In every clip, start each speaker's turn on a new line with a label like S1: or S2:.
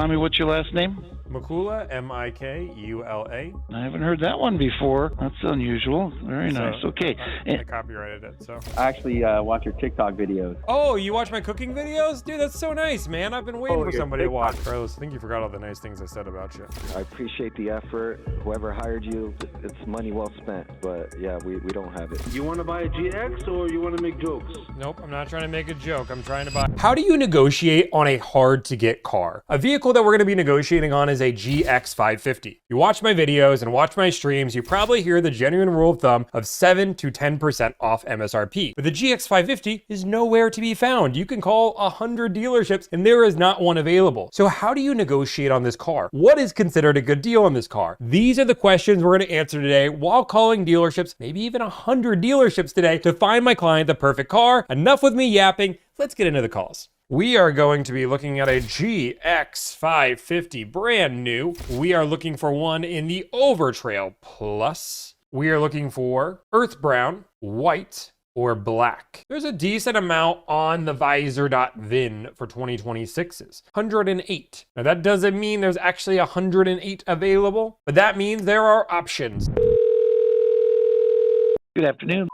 S1: Tommy, what's your last name?
S2: Mikula, M-I-K-U-L-A.
S1: I haven't heard that one before. That's unusual. Very nice. Okay.
S2: I copyrighted it, so.
S3: I actually watch your TikTok videos.
S2: Oh, you watch my cooking videos? Dude, that's so nice, man. I've been waiting for somebody to watch. Carlos, I think you forgot all the nice things I said about you.
S4: I appreciate the effort. Whoever hired you, it's money well spent. But yeah, we don't have it.
S5: You want to buy a GX or you want to make jokes?
S2: Nope, I'm not trying to make a joke. I'm trying to buy. How do you negotiate on a hard-to-get car? A vehicle that we're going to be negotiating on is a GX550. You watch my videos and watch my streams, you probably hear the genuine rule of thumb of 7 to 10% off MSRP. But the GX550 is nowhere to be found. You can call 100 dealerships and there is not one available. So how do you negotiate on this car? What is considered a good deal on this car? These are the questions we're going to answer today while calling dealerships, maybe even 100 dealerships today to find my client the perfect car. Enough with me yapping. Let's get into the calls. We are going to be looking at a GX550 brand new. We are looking for one in the Overtrail Plus. We are looking for earth brown, white, or black. There's a decent amount on the visor.vin for 2026s, 108. Now that doesn't mean there's actually 108 available, but that means there are options.
S1: Good afternoon.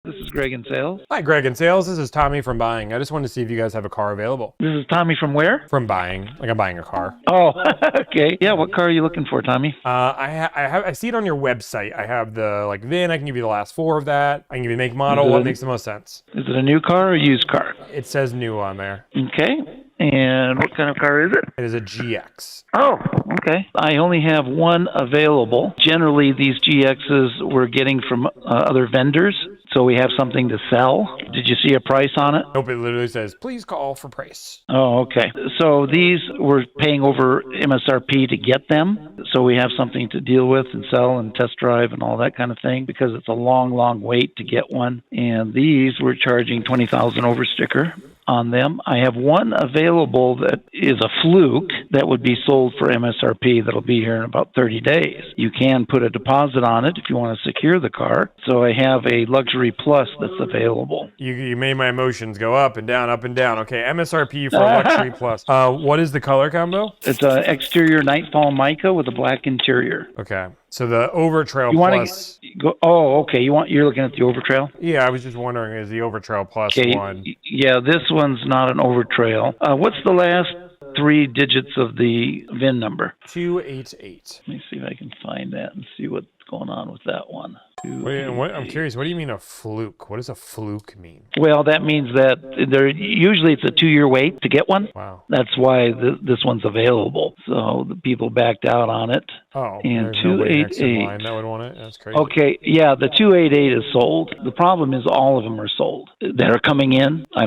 S1: This is Greg in sales.
S2: Hi, Greg in sales. This is Tommy from buying. I just wanted to see if you guys have a car available.
S1: This is Tommy from where?
S2: From buying, like I'm buying a car.
S1: Oh, okay. Yeah, what car are you looking for, Tommy?
S2: I see it on your website. I have the VIN. I can give you the last 4 of that. I can give you make, model. What makes the most sense?
S1: Is it a new car or a used car?
S2: It says new on there.
S1: Okay. And what kind of car is it?
S2: It is a GX.
S1: Oh, okay. I only have one available. Generally, these GXs we're getting from other vendors, so we have something to sell. Did you see a price on it?
S2: Nope, it literally says, please call for price.
S1: Oh, okay. So these we're paying over MSRP to get them, so we have something to deal with and sell and test drive and all that kind of thing because it's a long, long wait to get one. And these we're charging $20,000 over sticker on them. I have one available that is a fluke that would be sold for MSRP that'll be here in about 30 days. You can put a deposit on it if you want to secure the car. So I have a Luxury Plus that's available.
S2: You made my emotions go up and down, up and down. Okay, MSRP for Luxury Plus. What is the color combo?
S1: It's an exterior Nightfall mica with a black interior.
S2: Okay. So the Overtrail Plus.
S1: Oh, okay. You're looking at the Overtrail?
S2: Yeah, I was just wondering, is the Overtrail Plus one?
S1: Yeah, this one's not an Overtrail. What's the last 3 digits of the VIN number?
S2: 288.
S1: Let me see if I can find that and see what's going on with that one.
S2: Wait, I'm curious, what do you mean a fluke? What does a fluke mean?
S1: Well, that means that usually it's a 2-year wait to get one.
S2: Wow.
S1: That's why this one's available. So the people backed out on it.
S2: Oh,
S1: and
S2: there's nobody next in
S1: 288.
S2: line that would want it? That's crazy.
S1: Okay, yeah, the 288 is sold. The problem is all of them are sold that are coming in. I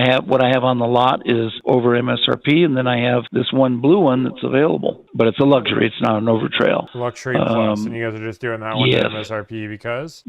S1: have what I have on the lot is over MSRP, and then I have this one blue one that's available, but it's a luxury. It's not an Overtrail.
S2: Luxury Plus, and you guys are just doing that one
S1: yes.
S2: to MSRP because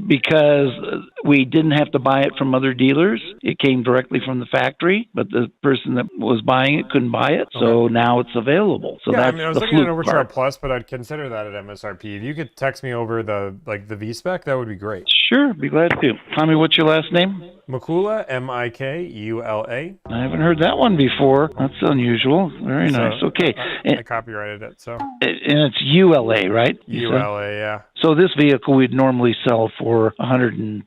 S1: we didn't have to buy it from other dealers. It came directly from the factory, but the person that was buying it couldn't buy it, so now it's available. So
S2: yeah,
S1: that's
S2: I was looking at Overtrail Plus, but I'd consider that at MSRP. If you could text me over the V-spec, that would be great.
S1: Sure, be glad to. Tommy, what's your last name?
S2: Mikula, M-I-K-U-L-A.
S1: I haven't heard that one before. That's unusual. Very nice. Okay.
S2: I copyrighted it, so.
S1: And it's ULA, right?
S2: ULA, yeah.
S1: So this vehicle we'd normally sell for $110.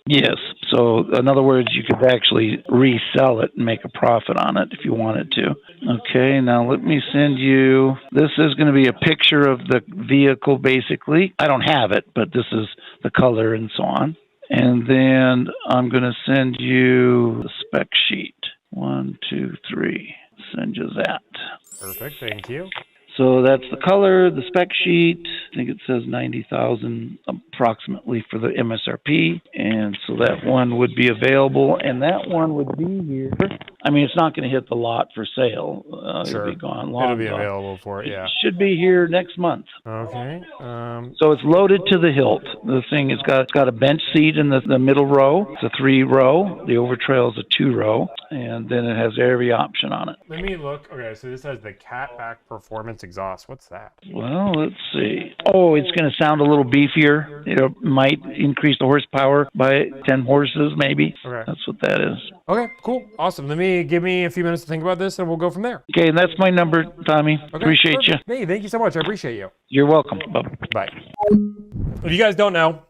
S1: Yes. So in other words, you could actually resell it and make a profit on it if you wanted to. Okay, now let me send you, this is going to be a picture of the vehicle basically. I don't have it, but this is the color and so on. And then I'm going to send you the spec sheet. 1, 2, 3. Send you that.
S2: Perfect, thank you.
S1: So that's the color, the spec sheet. I think it says 90,000 approximately for the MSRP. And so that one would be available. And that one would be here. I mean, it's not going to hit the lot for sale.
S2: Sure.
S1: It'll be gone long
S2: It'll be
S1: ago.
S2: available for it, yeah.
S1: It should be here next month.
S2: Okay.
S1: So it's loaded to the hilt. The thing has got a bench seat in the middle row. It's a 3-row. The Overtrail is a 2-row. And then it has every option on it.
S2: Let me look. Okay, so this has the Catback Performance exhaust. What's that?
S1: Well, let's see. Oh, it's going to sound a little beefier. might increase the horsepower by 10 horses, maybe.
S2: Okay.
S1: That's what that is.
S2: Okay, cool. Awesome. Give me a few minutes to think about this and we'll go from there.
S1: Okay, and that's my number, Tommy.
S2: Okay,
S1: Appreciate you.
S2: perfect. Hey, thank you so much. I appreciate you.
S1: You're welcome. Bye.
S2: Bye. If you guys don't know,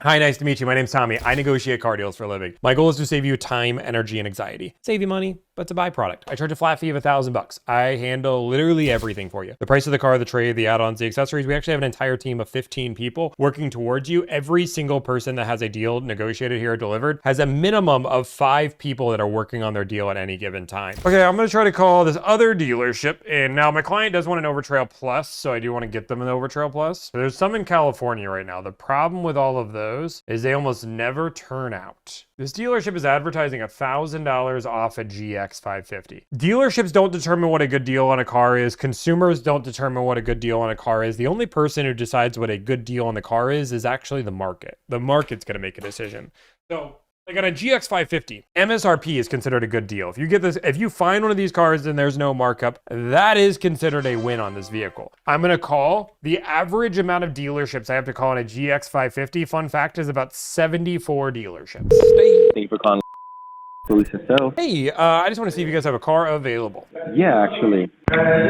S2: hi, nice to meet you. My name's Tommy. I negotiate car deals for a living. My goal is to save you time, energy, and anxiety. Save you money, but it's a byproduct. I charge a flat fee of $1,000. I handle literally everything for you. The price of the car, the trade, the add-ons, the accessories. We actually have an entire team of 15 people working towards you. Every single person that has a deal negotiated here or delivered has a minimum of 5 people that are working on their deal at any given time. Okay, I'm gonna try to call this other dealership. And now my client does want an Overtrail Plus, so I do want to get them an Overtrail Plus. There's some in California right now. The problem with all of those is they almost never turn out. This dealership is advertising $1,000 off a GX550. Dealerships don't determine what a good deal on a car is. Consumers don't determine what a good deal on a car is. The only person who decides what a good deal on the car is actually the market. The market's going to make a decision. So, like on a GX550, MSRP is considered a good deal. If you find one of these cars and there's no markup, that is considered a win on this vehicle. I'm gonna call the average amount of dealerships I have to call on a GX550. Fun fact is about 74 dealerships.
S3: Thank you for calling.
S2: Hey, I just want to see if you guys have a car available.
S3: Yeah, actually.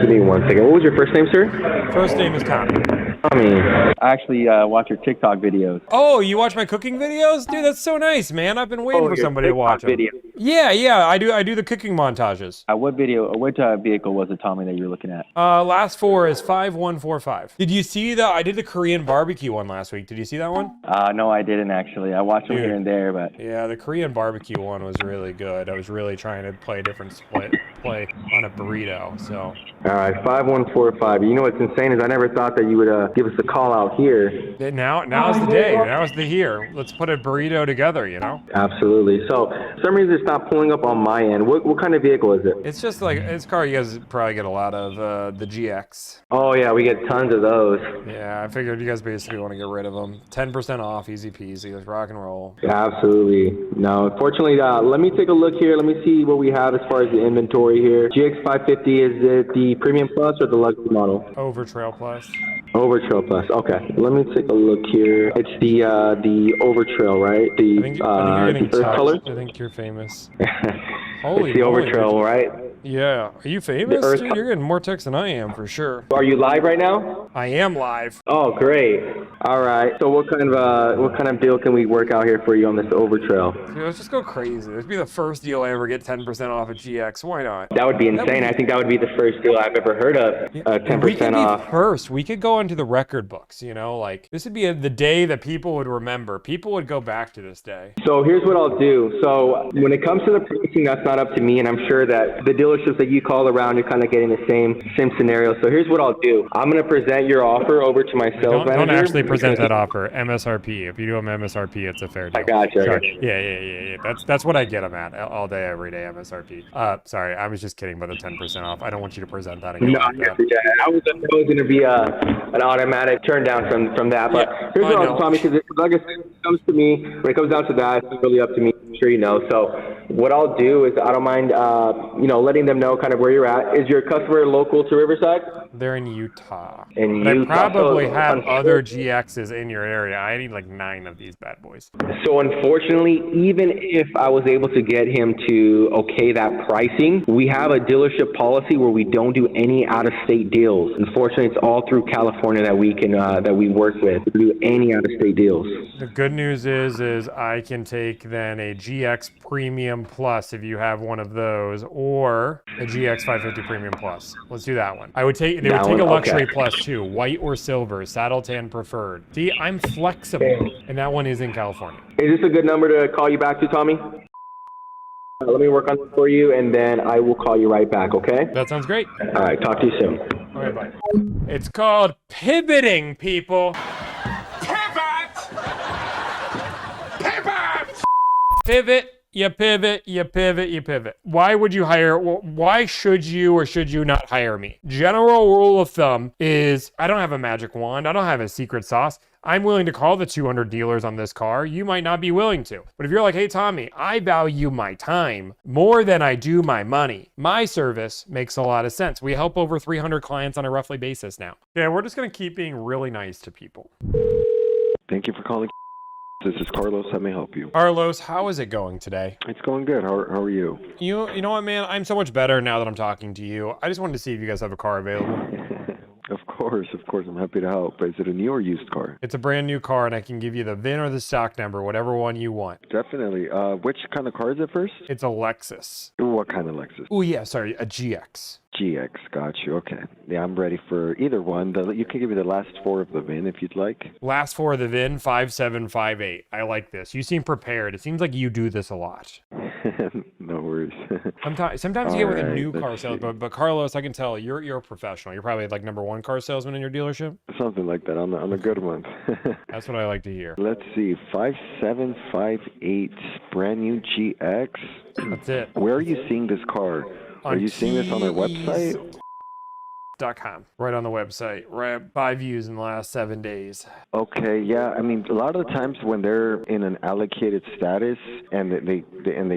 S3: Give me one second. What was your first name, sir?
S2: First name is Tommy.
S3: Tommy. I actually watch your TikTok videos.
S2: Oh, you watch my cooking videos? Dude, that's so nice, man. I've been waiting for somebody to watch them.
S3: Video.
S2: Yeah, I do the cooking montages.
S3: What vehicle was it, Tommy, that you were looking at?
S2: Last 4 is 5145. Did you see I did the Korean barbecue one last week. Did you see that one?
S3: No, I didn't actually. I watched them here and there, but...
S2: Yeah, the Korean barbecue one was really good. I was really trying to play a different play on a burrito, so.
S3: All right, 5145. You know what's insane is I never thought that you would give us a call out here.
S2: Now's the day. Now's the here. Let's put a burrito together, you know?
S3: Absolutely. So, for some reason it's not pulling up on my end. What kind of vehicle is it?
S2: It's just like, it's a car you guys probably get a lot of, the GX.
S3: Oh yeah, we get tons of those.
S2: Yeah, I figured you guys basically want to get rid of them. 10% off, easy peasy, let's rock and roll.
S3: Yeah, absolutely. No, unfortunately, let me take a look here. Let me see what we have as far as the inventory here. GX550, is it the Premium Plus or the luxury model?
S2: Overtrail Plus.
S3: Overtrail Plus. Okay, let me take a look here. It's the Overtrail, right?
S2: I think you're getting
S3: the earth color.
S2: I think you're famous.
S3: It's the Overtrail, right?
S2: Yeah. Are you famous? Dude, you're getting more texts than I am for sure.
S3: Are you live right now?
S2: I am live.
S3: Oh, great. All right. So what kind of deal can we work out here for you on this Overtrail?
S2: Dude, let's just go crazy. This would be the first deal I ever get 10% off a GX. Why not?
S3: That would be insane. I think that would be the first deal I've ever heard of. 10% off.
S2: First, we could go into the record books. You know, like this would be the day that people would remember. People would go back to this day.
S3: So here's what I'll do. So when it comes to the pricing, that's not up to me, and I'm sure that the dealerships that you call around, you're kind of getting the same scenario. So here's what I'll do. I'm going to present your offer over to my sales manager.
S2: Don't actually present that offer. MSRP. If you do an MSRP, it's a fair deal.
S3: I got you.
S2: Yeah. That's what I get them at all day, every day. MSRP. Sorry, I was just kidding about the 10% off. I don't want you to present that again.
S3: No, I was going to be an automatic turn down from that. But here's what I'll tell me, because like I said, when it comes to me, when it comes down to that, it's really up to me. I'm sure you know. So what I'll do is I don't mind, letting them know kind of where you're at. Is your customer local to Riverside?
S2: They're in Utah.
S3: Utah.
S2: I probably have other GXs in your area. I need like 9 of these bad boys.
S3: So unfortunately, even if I was able to get him to okay that pricing, we have a dealership policy where we don't do any out-of-state deals. Unfortunately, it's all through California that we can that we work with. We do any out-of-state deals.
S2: The good news is I can take then a GX Premium Plus if you have one of those, or a GX550 Premium Plus. Let's do that one. They would take a luxury plus too, white or silver, saddle tan preferred. See, I'm flexible, and that one is in California.
S3: Is this a good number to call you back to, Tommy? Let me work on it for you, and then I will call you right back, okay?
S2: That sounds great.
S3: All right, talk to you soon.
S2: All right, bye. It's called pivoting, people. Pivot. You pivot. Why would you hire? Why should you or should you not hire me? General rule of thumb is I don't have a magic wand. I don't have a secret sauce. I'm willing to call the 200 dealers on this car. You might not be willing to. But if you're like, hey, Tommy, I value my time more than I do my money. My service makes a lot of sense. We help over 300 clients on a roughly basis now. Yeah, we're just going to keep being really nice to people.
S4: Thank you for calling. This is Carlos. How may I help you?
S2: Carlos, how is it going today?
S4: It's going good. How are you?
S2: You know what, man? I'm so much better now that I'm talking to you. I just wanted to see if you guys have a car available.
S4: Of course. I'm happy to help. Is it a new or used car?
S2: It's a brand new car, and I can give you the VIN or the stock number, whatever one you want.
S4: Definitely. Which kind of car is it first?
S2: It's a Lexus.
S4: What kind of Lexus?
S2: Oh, yeah, sorry, a GX.
S4: GX, got you. Okay. Yeah, I'm ready for either one. You can give me the last four of the VIN if you'd like.
S2: Last four of the VIN, 5758. I like this. You seem prepared. It seems like you do this a lot.
S4: No worries.
S2: Sometimes you get with a new car salesman, but Carlos, I can tell you're a professional. You're probably like #1 car salesman in your dealership.
S4: Something like that. I'm a good one.
S2: That's what I like to hear.
S4: Let's see. 5758, brand new GX.
S2: That's it.
S4: Where are you seeing this car? Are you seeing this on our website?
S2: .com. Right on the website. Right, 5 views in the last 7 days.
S4: Okay, yeah. I mean, a lot of the times when they're in an allocated status and they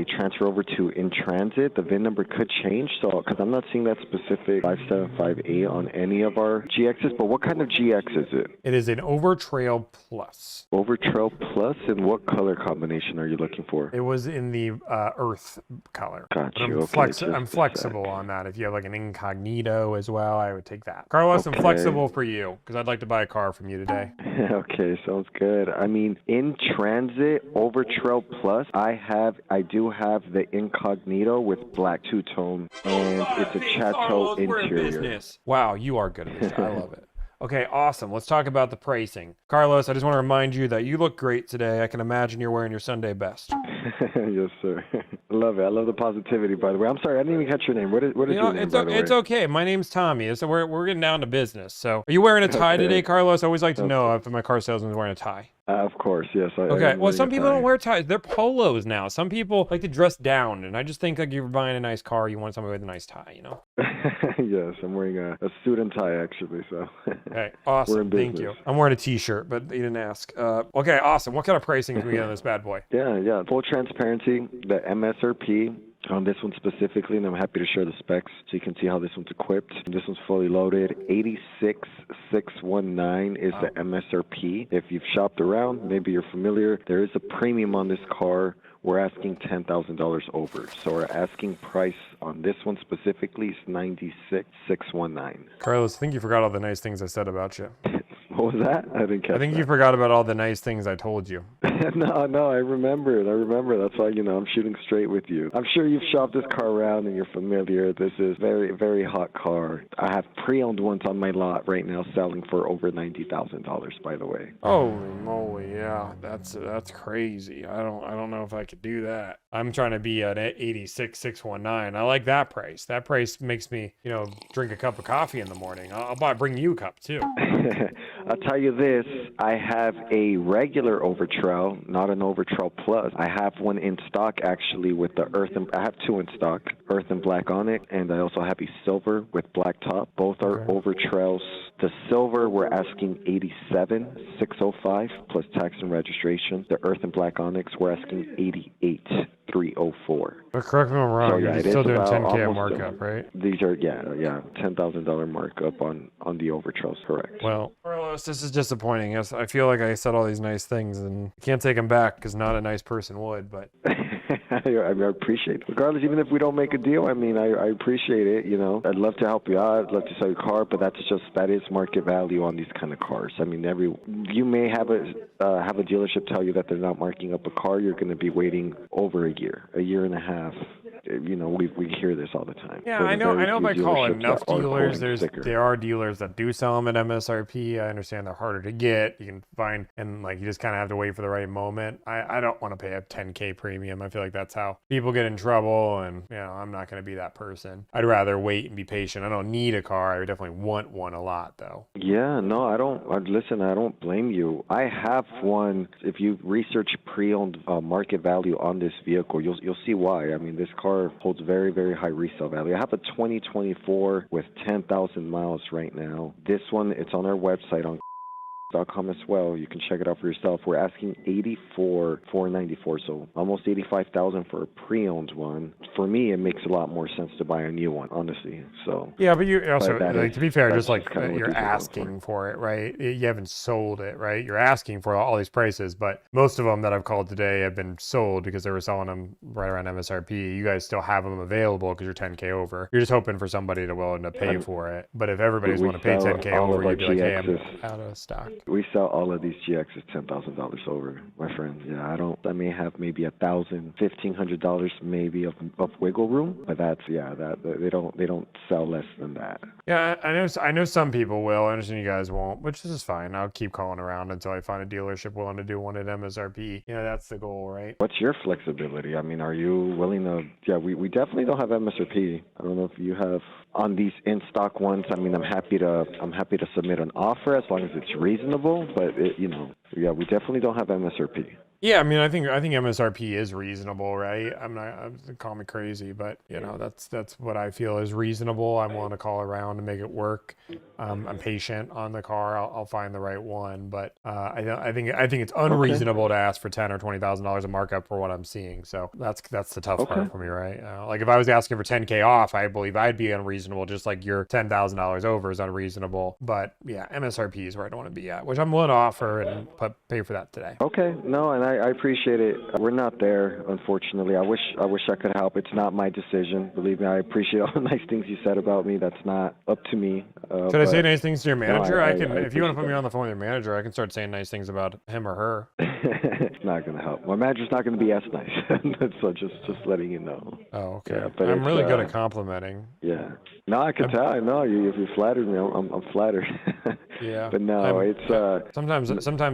S4: transfer over to in transit, the VIN number could change. So, because I'm not seeing that specific 5758 on any of our GXs, but what kind of GX is it?
S2: It is an Overtrail Plus.
S4: Overtrail Plus, and what color combination are you looking for?
S2: It was in the earth color.
S4: Got you.
S2: I'm flexible on that. If you have like an incognito as well, I would take that. Carlos,
S4: okay.
S2: I'm flexible for you because I'd like to buy a car from you today.
S4: Okay, sounds good. I mean, in transit, Overtrail Plus, I do have the incognito with black two-tone, and it's a Chateau interior.
S2: Wow, you are good at this. I love it. Okay, awesome. Let's talk about the pricing. Carlos, I just want to remind you that you look great today. I can imagine you're wearing your Sunday best.
S4: Yes, sir. I love it. I love the positivity, by the way. I'm sorry, I didn't even catch your name. What is your name, by the way?
S2: It's okay. My name's Tommy. So we're getting down to business. So are you wearing a tie today, Carlos? I always like to know if my car salesman's wearing a tie.
S4: Of course, yes.
S2: Okay, well, some people don't wear ties. They're polos now. Some people like to dress down, and I just think like you're buying a nice car, you want somebody with a nice tie, you know?
S4: Yes, I'm wearing a suit and tie, actually, so.
S2: Okay, awesome. Thank you. I'm wearing a t-shirt, but you didn't ask. Okay, awesome. What kind of pricing can we get on this bad boy?
S4: Yeah. Full transparency, the MSRP on this one specifically, and I'm happy to share the specs so you can see how this one's equipped. This one's fully loaded. 86,619 is the MSRP. If you've shopped around, maybe you're familiar, there is a premium on this car. We're asking $10,000 over. So our asking price on this one specifically is 96,619.
S2: Carlos, I think you forgot all the nice things I said about you.
S4: What was that? I didn't catch that.
S2: I think you forgot about all the nice things I told you.
S4: No, I remember it. That's why, I'm shooting straight with you. I'm sure you've shopped this car around and you're familiar. This is very, very hot car. I have pre-owned ones on my lot right now selling for over $90,000, by the way.
S2: Holy moly, yeah. That's crazy. I don't know if I could do that. I'm trying to be at 86,619. I like that price. That price makes me, drink a cup of coffee in the morning. I'll bring you a cup too.
S4: I'll tell you this, I have a regular Overtrail, not an Overtrail Plus. I have one in stock actually with the I have two in stock, earth and black on it, and I also have a silver with black top. Both are Overtrails. The silver, we're asking $87,605 plus tax and registration. The earth and black onyx, we're asking $88,304.
S2: But correct me if I'm wrong,
S4: so,
S2: you're still doing $10K markup, right?
S4: These are, $10,000 markup on the Overtrails, correct.
S2: Well, Carlos, this is disappointing. I feel like I said all these nice things, and I can't take them back because not a nice person would, but...
S4: I appreciate it. Regardless, even if we don't make a deal, I appreciate it, I'd love to help you out. I'd love to sell your car, but that is market value on these kind of cars. You may have a dealership tell you that they're not marking up a car. You're going to be waiting over a year and a half. We hear this all the time.
S2: Yeah, I know. If I call enough dealers, there are dealers that do sell them at MSRP. I understand they're harder to get. You can find, and you just kind of have to wait for the right moment. I don't want to pay a 10K premium. I feel like that's how people get in trouble, and I'm not going to be that person. I'd rather wait and be patient. I don't need a car. I would definitely want one a lot, though.
S4: Yeah, no, I don't. Listen, I don't blame you. I have one. If you research pre-owned market value on this vehicle, you'll see why. This car holds very, very high resale value. I have a 2024 with 10,000 miles right now. This one, it's on our website on Com as well. You can check it out for yourself. We're asking $84,494, so almost $85,000 for a pre-owned one. For me, it makes a lot more sense to buy a new one, honestly. So
S2: yeah, but you also,
S4: like,
S2: to be fair, just like
S4: kind of
S2: you're asking for it, right? You haven't sold it, right? You're asking for all these prices, but most of them that I've called today have been sold because they were selling them right around MSRP. You guys still have them available because you're 10K over. You're just hoping for somebody to willing to pay for it. But if everybody's willing to pay 10K over, you'd be like, hey, I'm out of stock.
S4: We sell all of these GXs $10,000 over, my friend. Yeah, I may have maybe $1,000, $1,500 maybe of wiggle room, but they don't sell less than that.
S2: Yeah, I know some people will. I understand you guys won't, which is fine. I'll keep calling around until I find a dealership willing to do one at MSRP. You know, that's the goal, right?
S4: What's your flexibility? I mean, are you willing to? Yeah, we definitely don't have MSRP. I don't know if you have on these in-stock ones. I mean, I'm happy to submit an offer as long as it's reasonable. But we definitely don't have MSRP.
S2: Yeah, I mean, I think MSRP is reasonable, right? Call me crazy, but that's what I feel is reasonable. I'm willing to call around to make it work. I'm patient on the car. I'll find the right one, but I think it's unreasonable to ask for $10,000 or $20,000 a markup for what I'm seeing. So that's the tough part for me, right? Like if I was asking for 10K off, I believe I'd be unreasonable, just like your $10,000 over is unreasonable. But yeah, MSRP is where I don't want to be at, which I'm willing to offer and pay for that today.
S4: Okay, no, and I appreciate it. We're not there, unfortunately. I wish I could help. It's not my decision. Believe me, I appreciate all the nice things you said about me. That's not up to me.
S2: Should I say nice things to your manager? I can, if you want to put me on the phone with your manager, I can start saying nice things about him or her.
S4: It's not going to help. My manager's not going to be as nice. So just letting you know.
S2: Oh, okay. Yeah, but I'm really good at complimenting.
S4: Yeah. No, I can tell. I know you. If you flattered me, I'm flattered.
S2: Yeah.
S4: But no, it's
S2: sometimes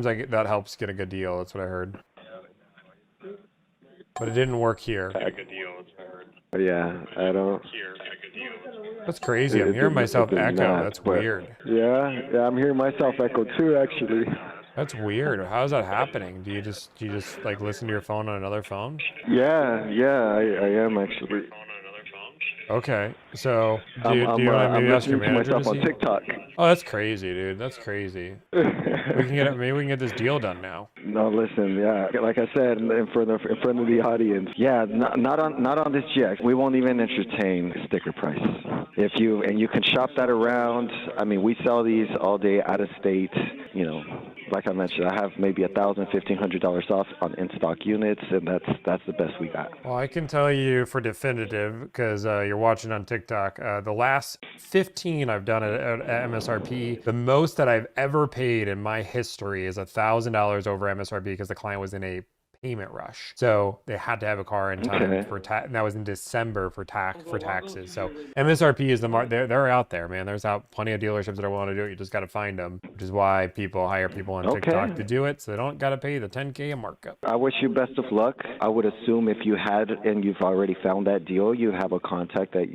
S2: that helps get a good deal. That's what I heard. But it didn't work here.
S4: Yeah, I don't.
S2: That's crazy. I'm hearing myself echo. That's weird.
S4: Yeah, I'm hearing myself echo too, actually.
S2: That's weird. How is that happening? Do you just like listen to your phone on another phone?
S4: Yeah, I am actually.
S2: Okay, so do you want to maybe ask your manager
S4: to see? On TikTok.
S2: Oh, that's crazy, dude. That's crazy. Maybe we can get this deal done now.
S4: No, listen, yeah, like I said in front of the audience, yeah, not on this GX. We won't even entertain sticker price. If you can shop that around. I mean, we sell these all day out of state. Like I mentioned, I have maybe $1,000, $1,500 off on in-stock units, and that's the best we got.
S2: Well, I can tell you for definitive, because you're watching on TikTok, the last 15 I've done at MSRP, the most that I've ever paid in my history is $1,000 over MSRP because the client was in a payment rush. So they had to have a car in time for tax, and that was in December for taxes. So MSRP is the they're out there, man. There's plenty of dealerships that are willing to do it. You just got to find them, which is why people hire people on TikTok to do it, so they don't got to pay the 10K a markup.
S4: I wish you best of luck. I would assume if you had and you've already found that deal, you have a contact that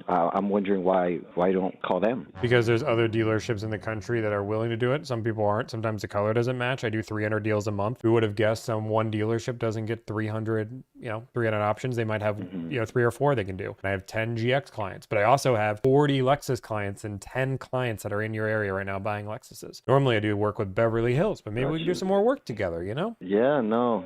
S4: I'm wondering why don't call them?
S2: Because there's other dealerships in the country that are willing to do it. Some people aren't. Sometimes the color doesn't match. I do 300 deals a month. We would have guessed one dealership doesn't get 300 options. They might have 3 or 4 they can do. And I have 10 GX clients, but I also have 40 Lexus clients and 10 clients that are in your area right now buying Lexuses. Normally I do work with Beverly Hills, but maybe we can do some more work together,
S4: Yeah, no,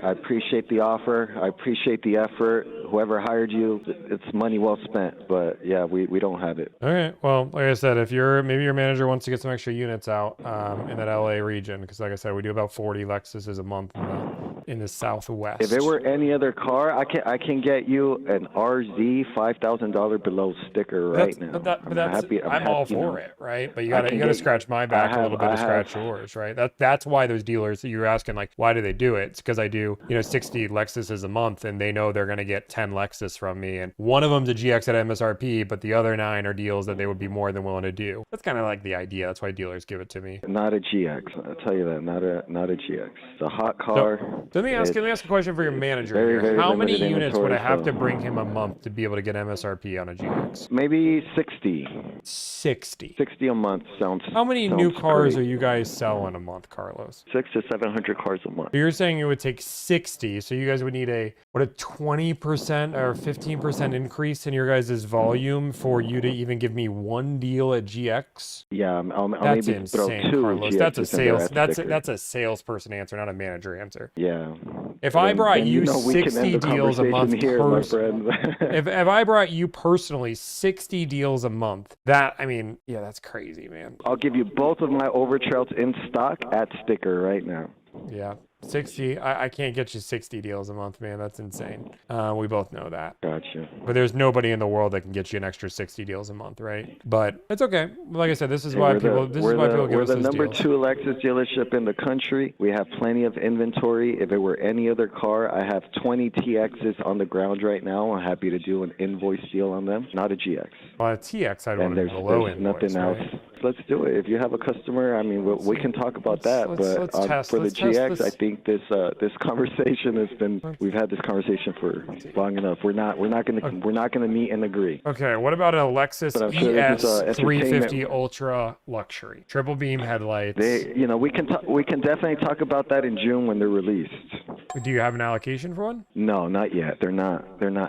S4: I appreciate the offer. I appreciate the effort. Whoever hired you, it's money well spent, but yeah, we don't have it.
S2: All right. Well, like I said, if maybe your manager wants to get some extra units out in that LA region, because like I said, we do about 40 Lexuses a month in the Southwest.
S4: If it were any other car, I can get you an RZ $5,000 below sticker now.
S2: I'm all for it, right? But you gotta scratch my back a little bit to scratch yours, right? That's why those dealers that you're asking, like, why do they do it? It's because I do 60 Lexuses a month, and they know they're gonna get 10 Lexus from me, and one of them's a GX at MSRP, but the other 9 are deals that they would be more than willing to do. That's kind of like the idea. That's why dealers give it to me.
S4: Not a GX. I'll tell you that. Not a GX. It's a hot car.
S2: So let me ask a question for your manager.
S4: Very
S2: How many units would I have to bring him a month to be able to get MSRP on a GX?
S4: Maybe 60.
S2: 60.
S4: 60 a month sounds.
S2: How many new cars are you guys selling a month, Carlos?
S4: 600 to 700 cars a month.
S2: So you're saying it would take 60, so you guys would need a what a 20% or 15% increase in your guys' volume for you to even give me one deal at GX?
S4: Yeah, I'll
S2: That's
S4: maybe
S2: insane,
S4: throw two
S2: Carlos.
S4: GXs
S2: That's a
S4: in there
S2: sales.
S4: as
S2: That's
S4: sticker.
S2: a salesperson answer, not a manager answer.
S4: Yeah.
S2: If I brought
S4: then
S2: you,
S4: you know we can end
S2: 60
S4: the
S2: deals a
S4: conversation
S2: month
S4: here, my friend.
S2: if I brought you personally 60 deals a month, that, I mean, yeah, that's crazy, man.
S4: I'll give you both of my overtrails in stock at sticker right now.
S2: Yeah. 60, I can't get you 60 deals a month, man. That's insane. We both know that.
S4: Gotcha.
S2: But there's nobody in the world that can get you an extra 60 deals a month, right? But it's okay. Like I said, this is why people give us those deals.
S4: We're the number 2 Lexus dealership in the country. We have plenty of inventory. If it were any other car, I have 20 TXs on the ground right now. I'm happy to do an invoice deal on them. Not a GX.
S2: Well, a TX, I'd want
S4: And
S2: to do below
S4: there's
S2: invoice,
S4: nothing else.
S2: right?
S4: Let's do it. If you have a customer, I mean, we can talk about that. But for the GX, I think this conversation has been. We've had this conversation for long enough. We're not gonna meet and agree.
S2: Okay, what about a Lexus
S4: Sure
S2: ES350 Ultra Luxury, triple beam headlights?
S4: We can definitely talk about that in June when they're released.
S2: Do you have an allocation for one?
S4: No, not yet. They're not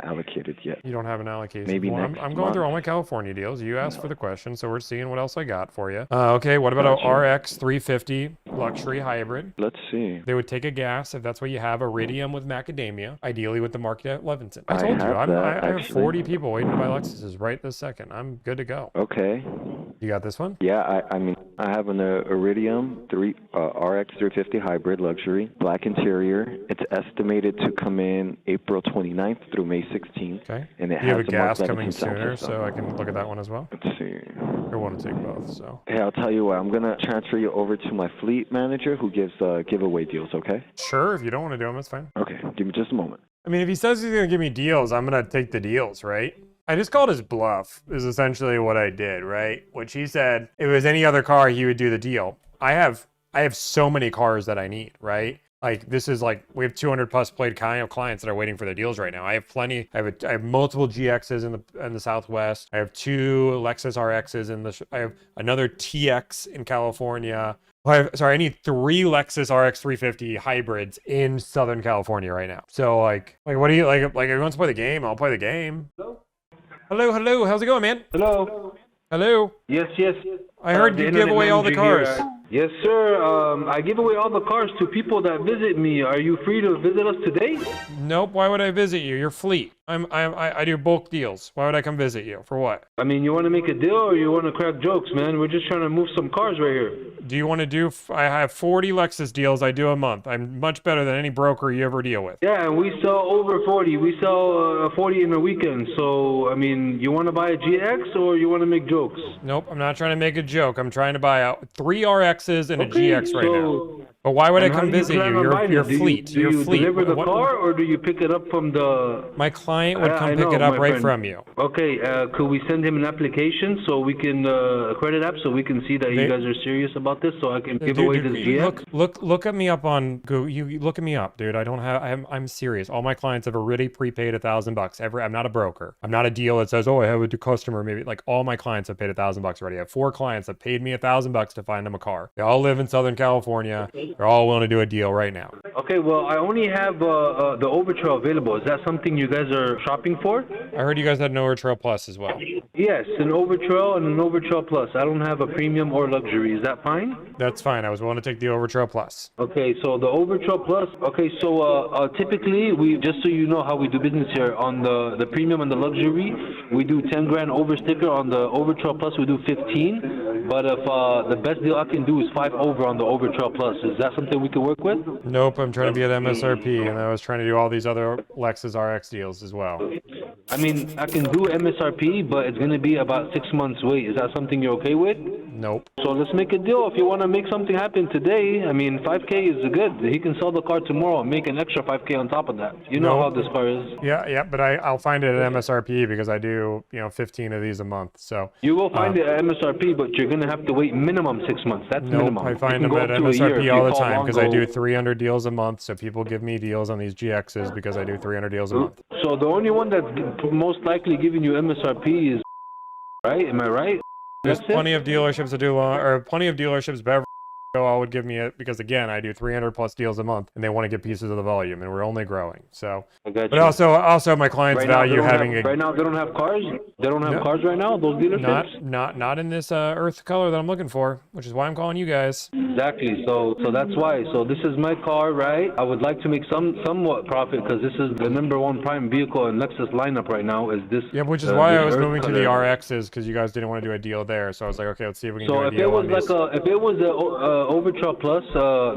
S4: allocated yet.
S2: You don't have an allocation.
S4: Maybe
S2: well,
S4: next
S2: I'm going
S4: month.
S2: through all my California deals. You asked for the question, so we're seeing what else I got for you. Okay, what about a RX 350 luxury hybrid?
S4: Let's see.
S2: They would take a gas if that's what you have, iridium with macadamia, ideally with the market at Levinson. I
S4: I
S2: told you,
S4: have that,
S2: I have
S4: actually.
S2: 40 people waiting to buy Lexuses right this second. I'm good to go.
S4: Okay.
S2: You got this one?
S4: Yeah, I mean, I have an Iridium RX 350 hybrid luxury, black interior. It's estimated to come in April 29th through May 16th.
S2: Okay.
S4: And it
S2: You have a
S4: has the Mark
S2: gas coming
S4: Levinson
S2: sooner,
S4: sound
S2: so I can look at that one as well.
S4: Let's see.
S2: I want to take both, so.
S4: Hey, I'll tell you what. I'm gonna transfer you over to my fleet manager, who gives giveaway deals. Okay?
S2: Sure, if you don't want to do them, that's fine.
S4: Okay. Give me just a moment.
S2: I mean, if he says he's going to give me deals, I'm going to take the deals, right? I just called his bluff, is essentially what I did, right? Which he said, if it was any other car, he would do the deal. I have so many cars that I need, right? Like, this is like, we have 200 plus played clients that are waiting for their deals right now. I have plenty. I have multiple GXs in the Southwest. I have 2 Lexus RXs I have another TX in California. I need 3 Lexus RX 350 hybrids in Southern California right now. So like, what do you like? If he wants to play the game, I'll play the game. Hello. How's it going, man? Hello.
S5: Yes.
S2: I heard you give away all the cars.
S5: Yes, sir. I give away all the cars to people that visit me. Are you free to visit us today?
S2: Nope. Why would I visit you? You're fleet. I do bulk deals. Why would I come visit you? For what?
S5: I mean, you want to make a deal or you want to crack jokes, man? We're just trying to move some cars right here.
S2: Do you want to do? I have 40 Lexus deals I do a month. I'm much better than any broker you ever deal with.
S5: Yeah, and we sell over 40. We sell 40 in a weekend. So, I mean, you want to buy a GX or you want to make jokes?
S2: Nope. I'm not trying to make a joke. I'm trying to buy out 3 RXs and a GX right now. But why would I come visit you? You're fleet.
S5: Do you deliver the car or do you pick it up from the...
S2: My client would come pick it up right from you.
S5: Okay, could we send him an application so we can, a credit app, so we can see that you guys are serious about this, so I can give away this GX?
S2: Look at me up on Google. You look at me up, dude. I'm serious. All my clients have already prepaid $1,000. I'm not a broker. I'm not a deal that says, oh, I have a customer. Maybe like all my clients have paid $1,000 already. I have 4 clients that paid me $1,000 to find them a car. They all live in Southern California. They're all willing to do a deal right now.
S5: Okay, well, I only have the Overtrail available. Is that something you guys are shopping for?
S2: I heard you guys had an Overtrail Plus as well.
S5: Yes, an Overtrail and an Overtrail Plus. I don't have a premium or luxury. Is that fine?
S2: That's fine. I was willing to take the Overtrail Plus.
S5: Okay, so the Overtrail Plus. Okay, so typically, just so you know how we do business here, on the premium and the luxury, we do 10 grand over sticker. On the Overtrail Plus, we do 15. But if the best deal I can do is 5 over on the Overtrail Plus, is that something we can work with?
S2: Nope, I'm trying to be at MSRP, and I was trying to do all these other Lexus RX deals as well.
S5: I mean, I can do MSRP, but it's going to be about 6 months wait. Is that something you're okay with?
S2: Nope.
S5: So let's make a deal. If you want to make something happen today, I mean, 5K is good. He can sell the car tomorrow and make an extra 5K on top of that. You know how this car is.
S2: Yeah, but I'll find it at MSRP because I do, 15 of these a month. So
S5: you will find it at MSRP, but you're going to have to wait minimum 6 months. That's minimum.
S2: I find them at MSRP all the time because I do 300 deals a month. So people give me deals on these GXs because I do 300 deals a month.
S5: So the only one that's most likely giving you MSRP is, right? Am I right?
S2: There's plenty of dealerships that do plenty of dealerships, Beverly, all would give me it because again, I do 300 plus deals a month and they want to get pieces of the volume and we're only growing. So, but also my clients value having
S5: right now they don't have cars. They don't have cars right now. Those dealerships.
S2: Not in this earth color that I'm looking for, which is why I'm calling you guys.
S5: Exactly. So that's why. So this is my car, right? I would like to make somewhat profit because this is the #1 prime vehicle in Lexus lineup right now. Is this?
S2: Yeah, which is why I was moving to the RXs because you guys didn't want to do a deal there. So I was like, okay, let's see if we can do a deal on these.
S5: So if it was a Overtrail Plus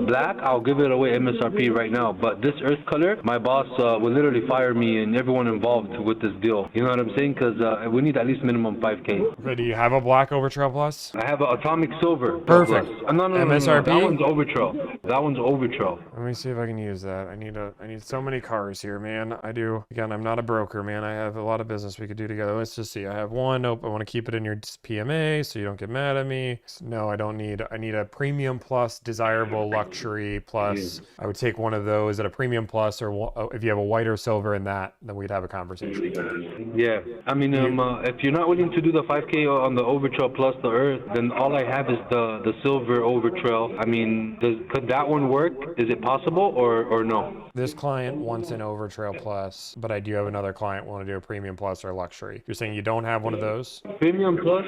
S5: black, I'll give it away MSRP right now. But this earth color, my boss will literally fire me and everyone involved with this deal. You know what I'm saying? Because we need at least minimum 5K.
S2: Okay, do you have a black Overtrail Plus?
S5: I have an Atomic Silver.
S2: Perfect.
S5: No,
S2: MSRP?
S5: that one's Overtrail. That one's Overtrail.
S2: Let me see if I can use that. I need so many cars here, man. I do. Again, I'm not a broker, man. I have a lot of business we could do together. Let's just see. I have one. Nope. I want to keep it in your PMA so you don't get mad at me. No, I don't need. I need a premium plus, desirable luxury plus. I would take one of those at a premium plus, or if you have a white or silver in that, then we'd have a conversation.
S5: Yeah. I mean, if you're not willing to do the 5K on the Overtrail Plus the Earth, then all I have is the silver Overtrail. I mean, could that one work? Is it possible or no?
S2: This client wants an Overtrail Plus, but I do have another client want to do a Premium Plus or Luxury. You're saying you don't have one of those?
S5: Premium Plus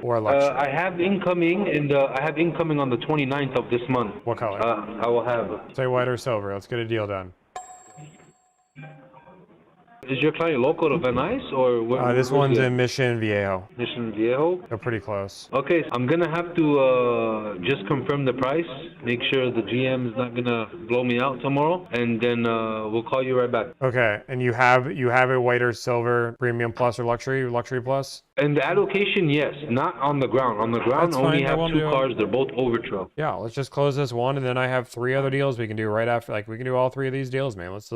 S2: or Luxury?
S5: I have incoming on the 29th of this month.
S2: What color?
S5: I will have.
S2: Say white or silver. Let's get a deal done.
S5: Is your client local to Van Nuys or
S2: this one's in Mission Viejo.
S5: Mission Viejo?
S2: They're pretty close.
S5: Okay, I'm gonna have to just confirm the price, make sure the GM is not gonna blow me out tomorrow, and then we'll call you right back.
S2: Okay, and you have a white or silver Premium Plus or Luxury Plus?
S5: And the allocation, yes, not on the ground. On the ground, only have 2 cars. They're both Overtrail.
S2: Yeah, let's just close this one, and then I have 3 other deals we can do right after. Like we can do all 3 of these deals, man. Let's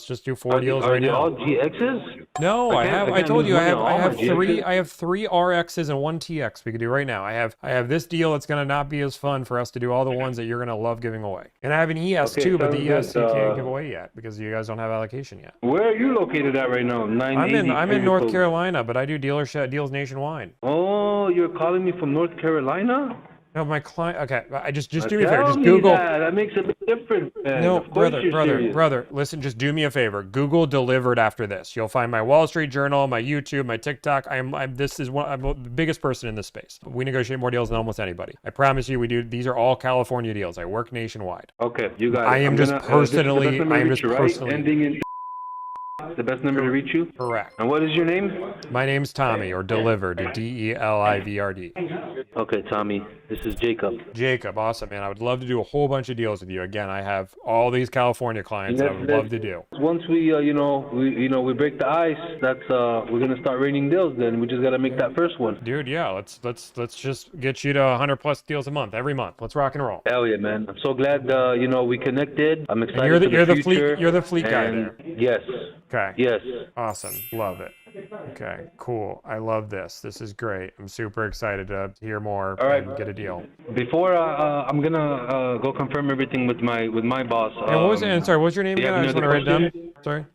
S2: just do 4 deals right now.
S5: All GXs?
S2: No, I told you I have 3. I have 3 RXs and 1 TX we could do right now. I have this deal that's gonna not be as fun for us to do all the ones that you're gonna love giving away. And I have an ES too, but the ES you can't give away yet because you guys don't have allocation yet.
S5: Where are you located at right now?
S2: I'm in North Carolina, but I do deals nationwide.
S5: Oh, you're calling me from North Carolina?
S2: No, my client. Okay, I just do me a favor. Just Google.
S5: That makes a big difference. Man.
S2: No, brother. Listen, just do me a favor. Google delivered after this. You'll find my Wall Street Journal, my YouTube, my TikTok. I'm the biggest person in this space. We negotiate more deals than almost anybody. I promise you, we do. These are all California deals. I work nationwide.
S5: Okay, you got it.
S2: I am just personally.
S5: Ending in the best number to reach you?
S2: Correct.
S5: And what is your name?
S2: My name's Tommy, or Delivered, DELIVRD.
S5: Okay, Tommy. This is Jacob.
S2: Jacob, awesome, man. I would love to do a whole bunch of deals with you. Again, I have all these California clients that I would love to do.
S5: Once we we break the ice, that's we're gonna start raining deals. Then we just gotta make that first one.
S2: Dude, yeah. Let's just get you to 100 plus deals a month, every month. Let's rock and roll.
S5: Hell yeah, man. I'm so glad we connected. I'm excited
S2: you're
S5: for the future.
S2: You're the fleet guy there.
S5: Yes.
S2: Okay.
S5: Yes.
S2: Awesome. Love it. Okay, cool. I love this. This is great. I'm super excited to hear more and get a deal.
S5: Before I'm gonna go confirm everything with my boss.
S2: And what was it? And sorry, what's your name again? I just want to write it down. Sorry.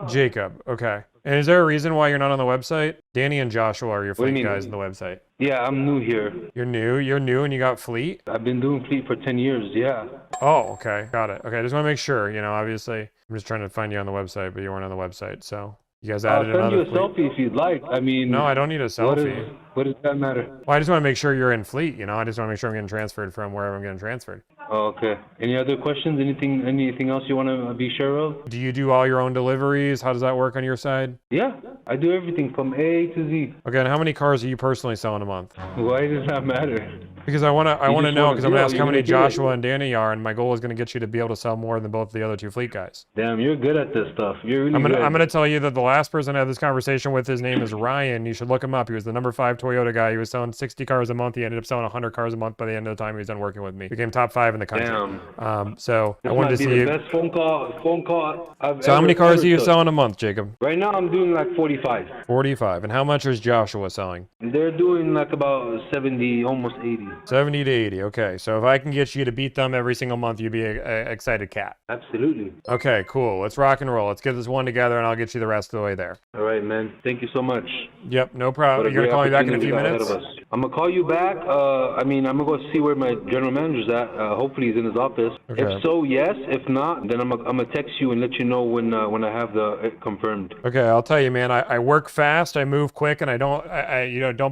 S5: Jacob.
S2: Okay. And is there a reason why you're not on the website? Danny and Joshua are your fleet guys on the website.
S5: Yeah, I'm new here.
S2: You're new and you got fleet?
S5: I've been doing fleet for 10 years, yeah.
S2: Oh, okay. Got it. Okay, I just want to make sure, obviously, I'm just trying to find you on the website, but you weren't on the website, so you guys added another
S5: I'll send you a selfie if you'd like. I mean...
S2: No, I don't need a selfie.
S5: What does that matter?
S2: Well, I just want to make sure you're in fleet, I just want to make sure I'm getting transferred from wherever I'm getting transferred.
S5: Oh, okay. Any other questions? Anything else you want to be sure of?
S2: Do you do all your own deliveries? How does that work on your side?
S5: Yeah, I do everything from A to Z.
S2: Okay, and how many cars are you personally selling a month?
S5: Why does that matter?
S2: Because I want to know, because I'm going to ask how many Joshua and Danny are, and my goal is going to get you to be able to sell more than both the other 2 fleet guys.
S5: Damn, you're good at this stuff. You're really good.
S2: I'm going to tell you that the last person I had this conversation with, his name is Ryan. You should look him up. He was the number 5 Toyota guy. He was selling 60 cars a month. He ended up selling 100 cars a month by the end of the time he was done working with me. He became top 5 in the country.
S5: Damn.
S2: So
S5: this
S2: I wanted to see
S5: the best phone call I've
S2: So how many cars are you selling a month, Jacob?
S5: Right now I'm doing like 45.
S2: 45. And how much is Joshua selling?
S5: They're doing like about 70, almost 80.
S2: 70 to 80. Okay. So if I can get you to beat them every single month, you'd be an excited cat.
S5: Absolutely.
S2: Okay, cool. Let's rock and roll. Let's get this one together and I'll get you the rest of the way there.
S5: All right, man. Thank you so much.
S2: Yep, no problem. You're going to call me back in a few minutes?
S5: I'm gonna call you back. I mean, I'm gonna go see where my general manager's at. Hopefully, he's in his office.
S2: Okay.
S5: If so, yes. If not, then I'm gonna text you and let you know when I have it confirmed.
S2: Okay, I'll tell you, man. I work fast, I move quick, and I don't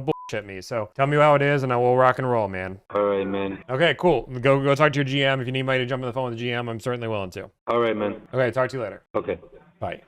S2: bullshit me. So tell me how it is, and I will rock and roll, man.
S5: All right, man.
S2: Okay, cool. Go talk to your GM. If you need me to jump on the phone with the GM, I'm certainly willing to.
S5: All right, man.
S2: Okay, talk to you later.
S5: Okay.
S2: Bye.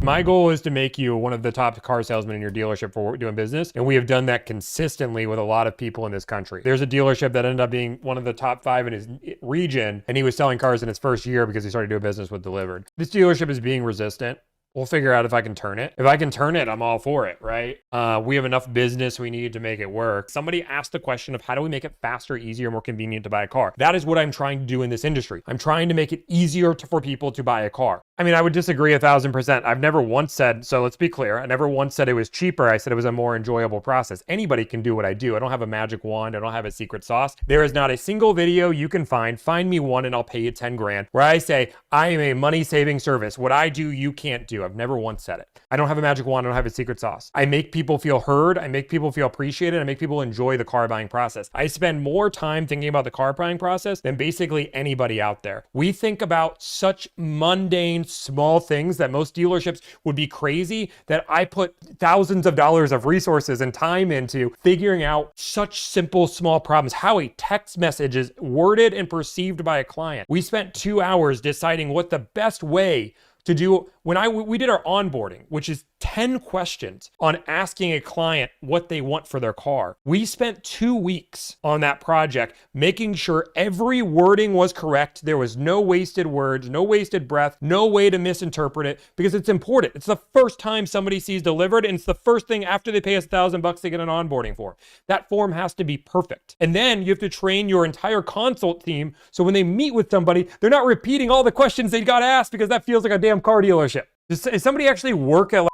S2: My goal is to make you one of the top car salesmen in your dealership for doing business, and we have done that consistently with a lot of people in this country. There's a dealership that ended up being one of the top 5 in his region, and he was selling cars in his first year because he started doing business with Delivered. This dealership is being resistant. We'll figure out if I can turn it. If I can turn it, I'm all for it, right? We have enough business we need to make it work. Somebody asked the question of how do we make it faster, easier, more convenient to buy a car? That is what I'm trying to do in this industry. I'm trying to make it easier for people to buy a car. I mean, I would disagree 1,000%. I've never once said, so let's be clear, I never once said it was cheaper. I said it was a more enjoyable process. Anybody can do what I do. I don't have a magic wand. I don't have a secret sauce. There is not a single video you can find me one and I'll pay you 10 grand, where I say, I am a money-saving service. What I do, you can't do. I've never once said it. I don't have a magic wand. I don't have a secret sauce. I make people feel heard. I make people feel appreciated. I make people enjoy the car buying process. I spend more time thinking about the car buying process than basically anybody out there. We think about such mundane, small things that most dealerships would be crazy, that I put thousands of dollars of resources and time into figuring out such simple, small problems. How a text message is worded and perceived by a client. We spent 2 hours deciding what the best way to do when we did our onboarding, which is 10 questions on asking a client what they want for their car. We spent 2 weeks on that project, making sure every wording was correct. There was no wasted words, no wasted breath, no way to misinterpret it, because it's important. It's the first time somebody sees Delivered, and it's the first thing after they pay us $1,000 to get an onboarding form. That form has to be perfect. And then you have to train your entire consult team so when they meet with somebody, they're not repeating all the questions they got asked, because that feels like a damn car dealership. Does somebody actually work at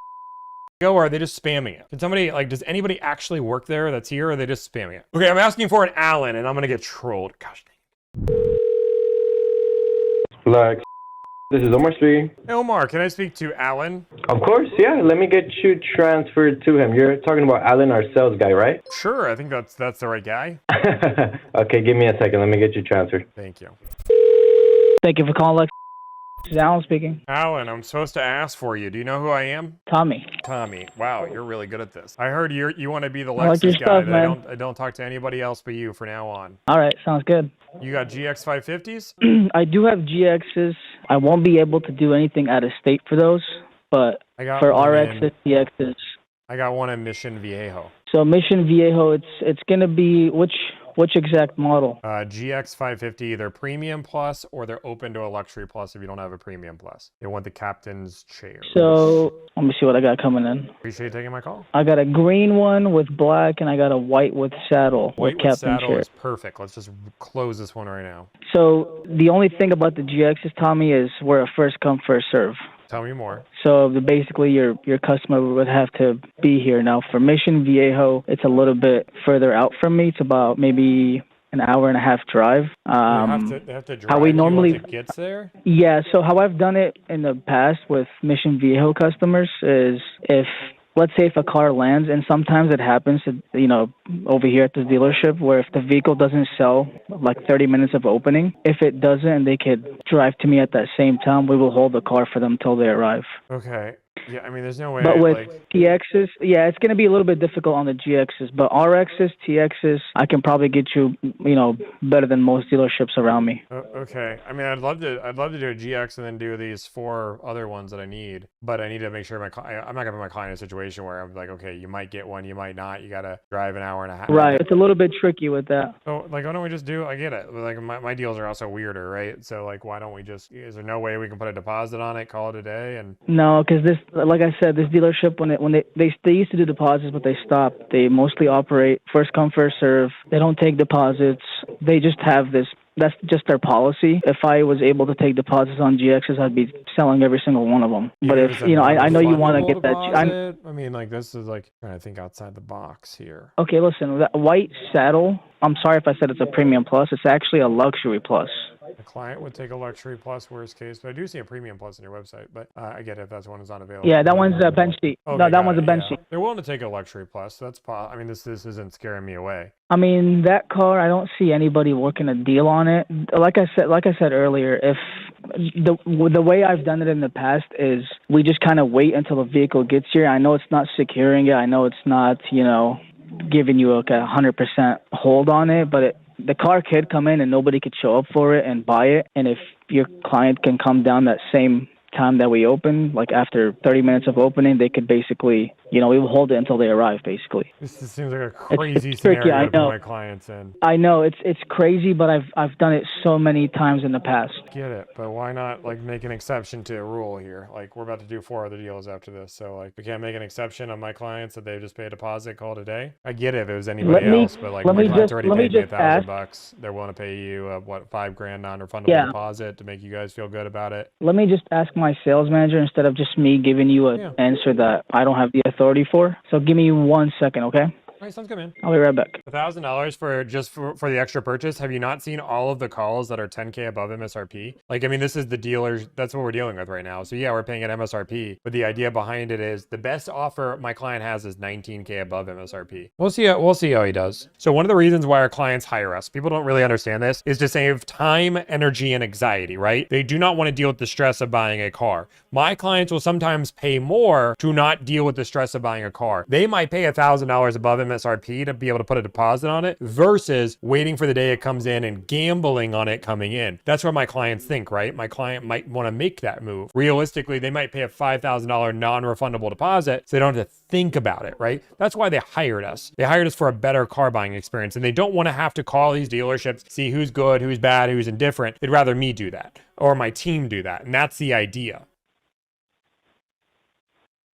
S2: or are they just spamming it? Can somebody, does anybody actually work there that's here, or are they just spamming it? Okay, I'm asking for an Alan, and I'm gonna get trolled. Gosh dang.
S3: Lex, this is Omar speaking.
S2: Hey Omar, can I speak to Alan?
S3: Of course, yeah. Let me get you transferred to him. You're talking about Alan, our sales guy, right?
S2: Sure, I think that's the right guy.
S3: Okay, give me a second. Let me get you transferred.
S2: Thank you.
S6: Thank you for calling, Lex. This is Alan speaking.
S2: Alan, I'm supposed to ask for you. Do you know who I am?
S6: Tommy.
S2: Tommy. Wow, you're really good at this. I heard you want to be the
S6: I like your
S2: Lexus guy.
S6: stuff, man.
S2: I don't talk to anybody else but you from now on.
S6: All right, sounds good.
S2: You got GX550s?
S6: I do have GXs. I won't be able to do anything out of state for those, but for RXs, GXs.
S2: I got one in Mission Viejo.
S6: So Mission Viejo, it's gonna be which exact model?
S2: GX550, they're Premium Plus, or they're open to a Luxury Plus if you don't have a Premium Plus. They want the captain's chair.
S6: So let me see what I got coming in.
S2: Appreciate you taking my call.
S6: I got a green one with black, and I got a white with saddle.
S2: White with
S6: captain
S2: saddle
S6: chair.
S2: Is perfect. Let's just close this one right now.
S6: So the only thing about the GXs, Tommy, is we're a first come, first serve.
S2: Tell me more.
S6: So basically, your customer would have to be here. Now, for Mission Viejo, it's a little bit further out from me. It's about maybe an hour and a half drive.
S2: They have to drive
S6: how we normally
S2: once it gets there?
S6: Yeah. So how I've done it in the past with Mission Viejo customers is let's say if a car lands, and sometimes it happens, over here at this dealership, where if the vehicle doesn't sell, 30 minutes of opening, if it doesn't and they could drive to me at that same time, we will hold the car for them till they arrive.
S2: Okay. Yeah, I mean, there's no way.
S6: But with TXs, yeah, it's going to be a little bit difficult on the GXs. But RXs, TXs, I can probably get you, better than most dealerships around me.
S2: Okay. I mean, I'd love to do a GX and then do these 4 other ones that I need. But I need to make sure I'm not going to put my client in a situation where I'm like, okay, you might get one, you might not. You got to drive an hour and a half.
S6: Right. It's a little bit tricky with that.
S2: So, why don't we just I get it. My deals are also weirder, right? So, why don't we is there no way we can put a deposit on it, call it a day? And
S6: no, because this, like I said, this dealership, when they used to do deposits, but they stopped. They mostly operate first come, first serve. They don't take deposits. They just have this. That's just their policy. If I was able to take deposits on GXs, I'd be selling every single one of them. But if I know you want to get that.
S2: I mean, this is trying to think outside the box here.
S6: Okay, listen, that white saddle. I'm sorry if I said it's a Premium Plus. It's actually a Luxury Plus.
S2: The client would take a luxury plus worst case, but I do see a premium plus on your website, but I get it if that's one is not available.
S6: Yeah, that one's a bench seat.
S2: Okay,
S6: No, that one's a bench seat.
S2: They're willing to take a luxury plus, so that's I mean, this isn't scaring me away.
S6: I mean, that car, I don't see anybody working a deal on it. Like I said earlier, if the way I've done it in the past is we just kind of wait until the vehicle gets here. I know it's not securing it. I know it's not, giving you like 100% hold on it, but the car could come in and nobody could show up for it and buy it. And if your client can come down that same time that we open, like after 30 minutes of opening, they could basically, we will hold it until they arrive, basically.
S2: This seems like a crazy
S6: it's tricky,
S2: scenario for my clients. And
S6: I know it's crazy, but I've done it so many times in the past.
S2: Get it, but why not make an exception to a rule here? We're about to do 4 other deals after this, so we can't make an exception on my clients that they just pay a deposit, call it a day. I get it if it was anybody else, but my client's already paid me $1,000. They're willing to pay you $5,000 non-refundable deposit to make you guys feel good about it.
S6: Let me just ask my sales manager instead of just me giving you an answer that I don't have the authority for. So give me 1 second, okay?
S2: All right, sounds good, man.
S6: I'll be right back.
S2: $1,000 for the extra purchase. Have you not seen all of the calls that are 10K above MSRP? This is the dealers. That's what we're dealing with right now. So yeah, we're paying at MSRP, but the idea behind it is the best offer my client has is 19K above MSRP. We'll see how he does. So one of the reasons why our clients hire us, people don't really understand this, is to save time, energy, and anxiety, right? They do not want to deal with the stress of buying a car. My clients will sometimes pay more to not deal with the stress of buying a car. They might pay $1,000 above MSRP to be able to put a deposit on it versus waiting for the day it comes in and gambling on it coming in. That's what my clients think, right? My client might want to make that move. Realistically, they might pay a $5,000 non-refundable deposit so they don't have to think about it, right? That's why they hired us. They hired us for a better car buying experience, and they don't want to have to call these dealerships, see who's good, who's bad, who's indifferent. They'd rather me do that or my team do that, and that's the idea.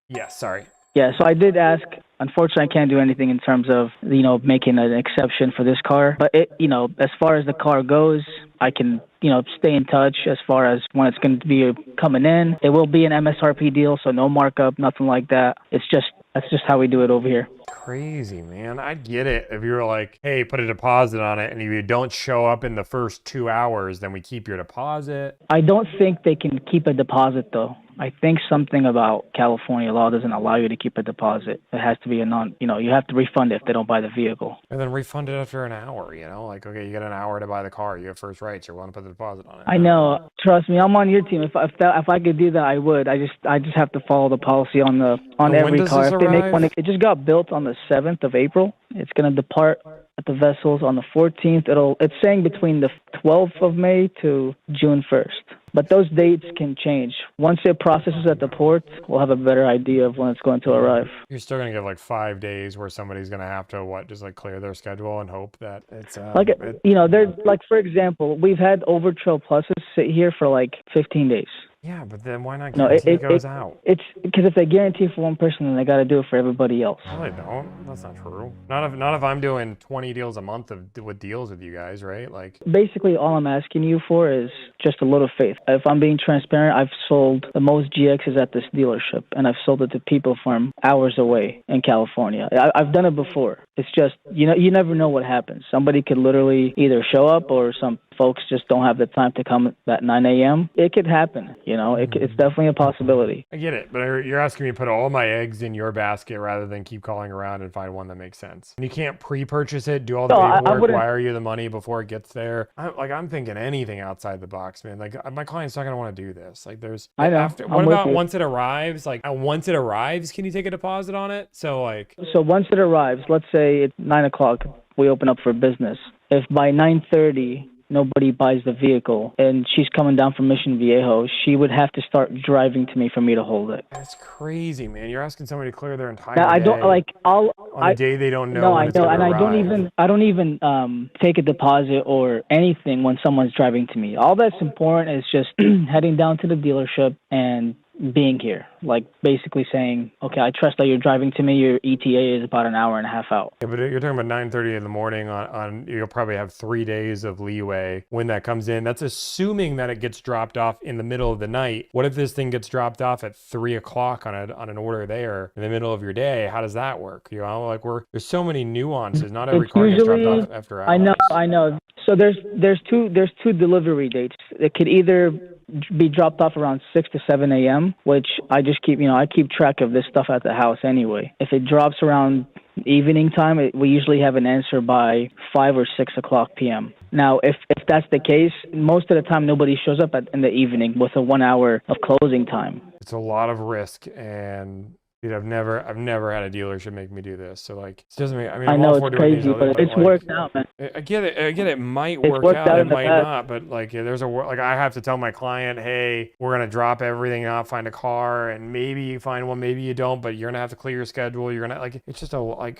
S2: Yeah, sorry.
S6: Yeah, so I did ask. Unfortunately, I can't do anything in terms of, making an exception for this car. But, as far as the car goes, I can, stay in touch as far as when it's going to be coming in. It will be an MSRP deal, so no markup, nothing like that. That's just how we do it over here.
S2: Crazy, man. I'd get it if you were like, hey, put a deposit on it, and if you don't show up in the first 2 hours, then we keep your deposit.
S6: I don't think they can keep a deposit, though. I think something about California law doesn't allow you to keep a deposit. It has to be you have to refund it if they don't buy the vehicle.
S2: And then refund it after an hour, okay, you get an hour to buy the car. You have first rights. You're willing to put the deposit on it.
S6: I know. Trust me, I'm on your team. If I could do that, I would. I just have to follow the policy on every car. If they make one, it just got built on the 7th of April. It's going to depart at the vessels on the 14th. It's saying between the 12th of May to June 1st. But those dates can change. Once it processes at the port, we'll have a better idea of when it's going to arrive.
S2: You're still going to give 5 days where somebody's going to have to just clear their schedule and hope that it's
S6: they're for example, we've had Overtrail Pluses sit here for 15 days.
S2: Yeah, but then why not guarantee it goes out?
S6: It's because if they guarantee for one person, then they got to do it for everybody else.
S2: No, they don't. That's not true. Not if I'm doing 20 deals a month with deals with you guys, right?
S6: Basically, all I'm asking you for is just a little faith. If I'm being transparent, I've sold the most GXs at this dealership, and I've sold it to people from hours away in California. I've done it before. It's just, you never know what happens. Somebody could literally either show up or some folks just don't have the time to come at 9 a.m. It could happen. It's definitely a possibility.
S2: I get it, but you're asking me to put all my eggs in your basket rather than keep calling around and find one that makes sense. And you can't pre-purchase it, do all the paperwork, wire you the money before it gets there. I'm thinking anything outside the box, man. My client's not going to want to do this.
S6: I know.
S2: What about once it arrives? Once it arrives, can you take a deposit on it? So
S6: once it arrives, let's say it's 9 o'clock, we open up for business. If by 9:30 nobody buys the vehicle and she's coming down from Mission Viejo, she would have to start driving to me for me to hold it.
S2: That's crazy, man. You're asking somebody to clear their entire
S6: day. I don't on
S2: a day they don't know.
S6: No, I know, and I don't even take a deposit or anything when someone's driving to me. All that's important is just heading down to the dealership and being here, like basically saying, okay, I trust that you're driving to me. Your ETA is about an hour and a half out.
S2: Yeah, but you're talking about 9:30 in the morning you'll probably have 3 days of leeway when that comes in. That's assuming that it gets dropped off in the middle of the night. What if this thing gets dropped off at 3 o'clock on an order there in the middle of your day? How does that work? You know, like there's so many nuances. Not every car gets dropped off after hours.
S6: I know. So there's two delivery dates. It could either be dropped off around 6 to 7 a.m., which I just keep, I keep track of this stuff at the house anyway. If it drops around evening time, we usually have an answer by 5 or 6 o'clock p.m. Now, if that's the case, most of the time nobody shows up in the evening with a 1 hour of closing time.
S2: It's a lot of risk, and I've never had a dealership make me do this. So like, it doesn't make. I mean,
S6: I know it's crazy, but it's worked out, man.
S2: I get it. It might work out. It might not. But like, there's I have to tell my client, hey, we're gonna drop everything out, find a car, and maybe you find one, maybe you don't. But you're gonna have to clear your schedule. You're gonna it's just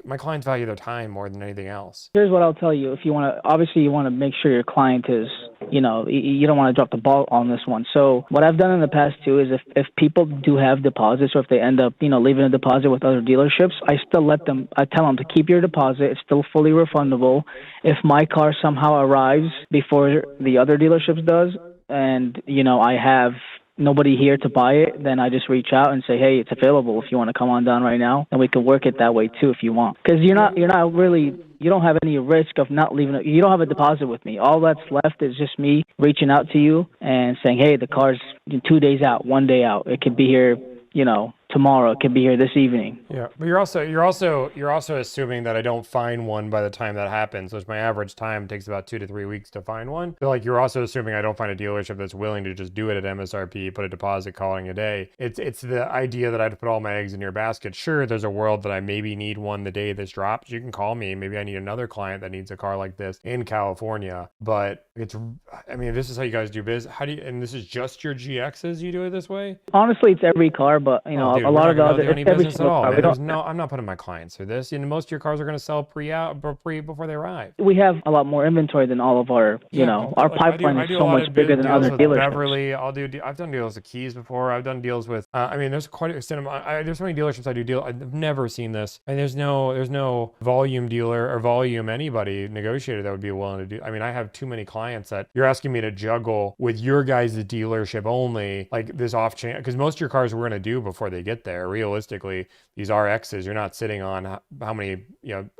S2: my clients value their time more than anything else.
S6: Here's what I'll tell you. If you want to, obviously you want to make sure your client is, you don't want to drop the ball on this one. So what I've done in the past too is if people do have deposits, or if they end up, leaving a deposit with other dealerships, I tell them to keep your deposit. It's still fully refundable. If my car somehow arrives before the other dealerships does, and, I have nobody here to buy it, then I just reach out and say, hey, it's available if you want to come on down right now, and we can work it that way too if you want. Because you don't have any risk of not leaving. You don't have a deposit with me. All that's left is just me reaching out to you and saying, hey, the car's 2 days out, 1 day out. It could be here, tomorrow. It could be here this evening.
S2: Yeah, but you're also assuming that I don't find one by the time that happens, which my average time takes about 2 to 3 weeks to find one. So like, you're also assuming I don't find a dealership that's willing to just do it at MSRP, put a deposit, calling a day. It's the idea that I'd put all my eggs in your basket. Sure, there's a world that I maybe need one the day this drops. You can call me. Maybe I need another client that needs a car like this in California. But if this is how you guys do business. And this is just your GXs you do it this way?
S6: Honestly, it's every car, but
S2: dude,
S6: a lot of the other,
S2: do any business at all. I'm not putting my clients through this. Most of your cars are going to sell before they arrive.
S6: We have a lot more inventory than all of our, our pipeline is so much bigger than other dealerships.
S2: Beverly, I've done deals with Keys before. I've done deals with, there's quite an extent of, there's so many dealerships I do deal. I've never seen this. And there's no volume dealer or volume anybody negotiator that would be willing to do. I have too many clients that you're asking me to juggle with your guys' dealership only, like this off chance, because most of your cars we're going to do before they get there. Realistically, these RXs, you're not sitting on how many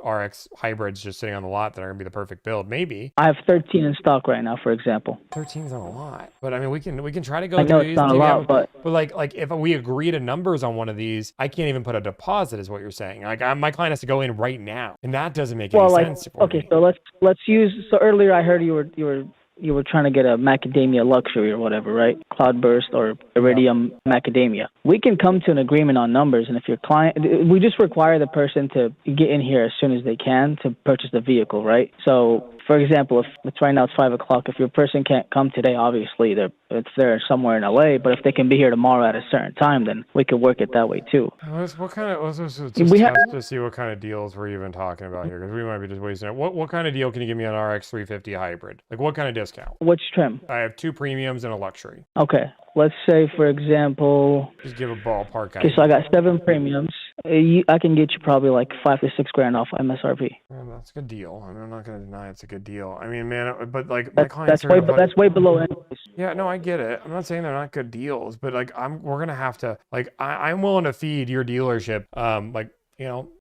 S2: RX hybrids just sitting on the lot that are going to be the perfect build. Maybe
S6: I have 13 in stock right now, for example.
S2: 13's not a lot, but we can try to go.
S6: I know it's not a lot, but
S2: like if we agree to numbers on one of these, I can't even put a deposit, is what you're saying. Like my client has to go in right now, and that doesn't make any sense.
S6: Okay, so let's use. So earlier I heard you were trying to get a macadamia luxury or whatever, right? Cloudburst or Iridium macadamia. We can come to an agreement on numbers, and if your client, we just require the person to get in here as soon as they can to purchase the vehicle, right? So, for example, if it's right now it's 5 o'clock, if your person can't come today, obviously it's there somewhere in LA, but if they can be here tomorrow at a certain time, then we could work it that way too.
S2: Let's test to see what kind of deals we're even talking about here, because we might be just wasting it. What kind of deal can you give me on RX 350 hybrid? Like what kind of discount?
S6: Which trim?
S2: I have 2 premiums and a luxury.
S6: Okay. Let's say, for example,
S2: just give a ballpark.
S6: Okay, so I got 7 premiums. I can get you probably like $5,000 to $6,000 off MSRP.
S2: Well, that's a good deal. I'm not going to deny it's a good deal. Man, but like my clients
S6: that's way below anyways.
S2: Yeah, no, I get it. I'm not saying they're not good deals, but like we're gonna have to I'm willing to feed your dealership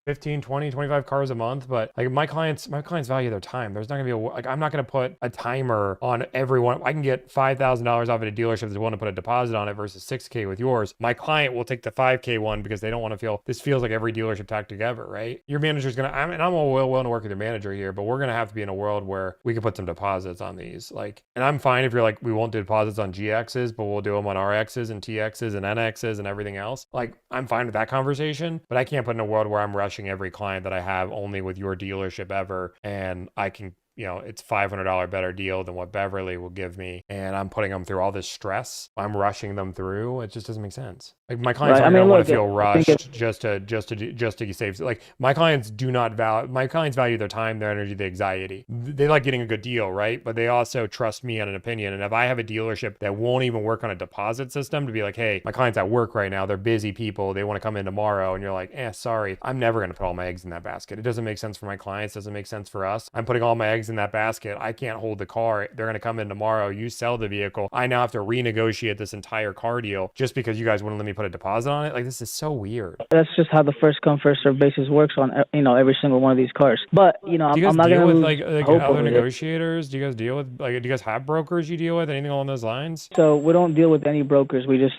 S2: 15, 20, 25 cars a month, but like my clients value their time. There's not gonna be I'm not gonna put a timer on everyone. I can get $5,000 off at a dealership that's willing to put a deposit on it versus $6,000 with yours. My client will take the $5,000 one because they don't want to feel this feels like every dealership tacked together, right? Your manager's gonna, I'm willing to work with your manager here, but we're gonna have to be in a world where we can put some deposits on these. And I'm fine if you're like, we won't do deposits on GXs, but we'll do them on RXs and TXs and NXs and everything else. I'm fine with that conversation, but I can't put in a world where I'm rushing every client that I have only with your dealership ever, and I can it's $500 better deal than what Beverly will give me, and I'm putting them through all this stress. I'm rushing them through. It just doesn't make sense. Like my clients aren't gonna want to feel rushed just to save. Like my clients value their time, their energy, the anxiety. They like getting a good deal, right? But they also trust me on an opinion. And if I have a dealership that won't even work on a deposit system to be like, hey, my client's at work right now, they're busy people, they want to come in tomorrow, and you're like, sorry, I'm never gonna put all my eggs in that basket. It doesn't make sense for my clients, doesn't make sense for us. I'm putting all my eggs in that basket. I can't hold the car. They're gonna come in tomorrow. You sell the vehicle. I now have to renegotiate this entire car deal just because you guys wouldn't let me put a deposit on it. Like, this is so weird.
S6: That's just how the first come first serve basis works on every single one of these cars. But I'm not gonna
S2: deal with
S6: like
S2: other negotiators. Do you guys deal with do you guys have brokers you deal with, anything along those lines?
S6: So we don't deal with any brokers. We just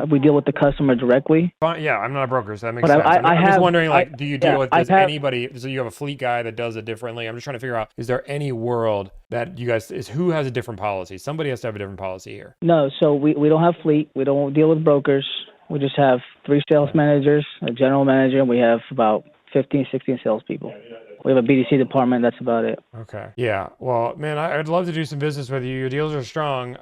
S6: we deal with the customer directly.
S2: Yeah, I'm not a broker, so that makes sense. I'm just wondering, do you deal with anybody? So you have a fleet guy that does it differently. I'm just trying to figure out, is there any world that you guys who has a different policy? Somebody has to have a different policy here. No,
S6: so we don't have fleet. We don't deal with brokers. We just have 3 sales managers, a general manager, and we have about 15, 16 salespeople. We have a BDC department. That's about it.
S2: Okay. Yeah. Well, man, I'd love to do some business with you. Your deals are strong,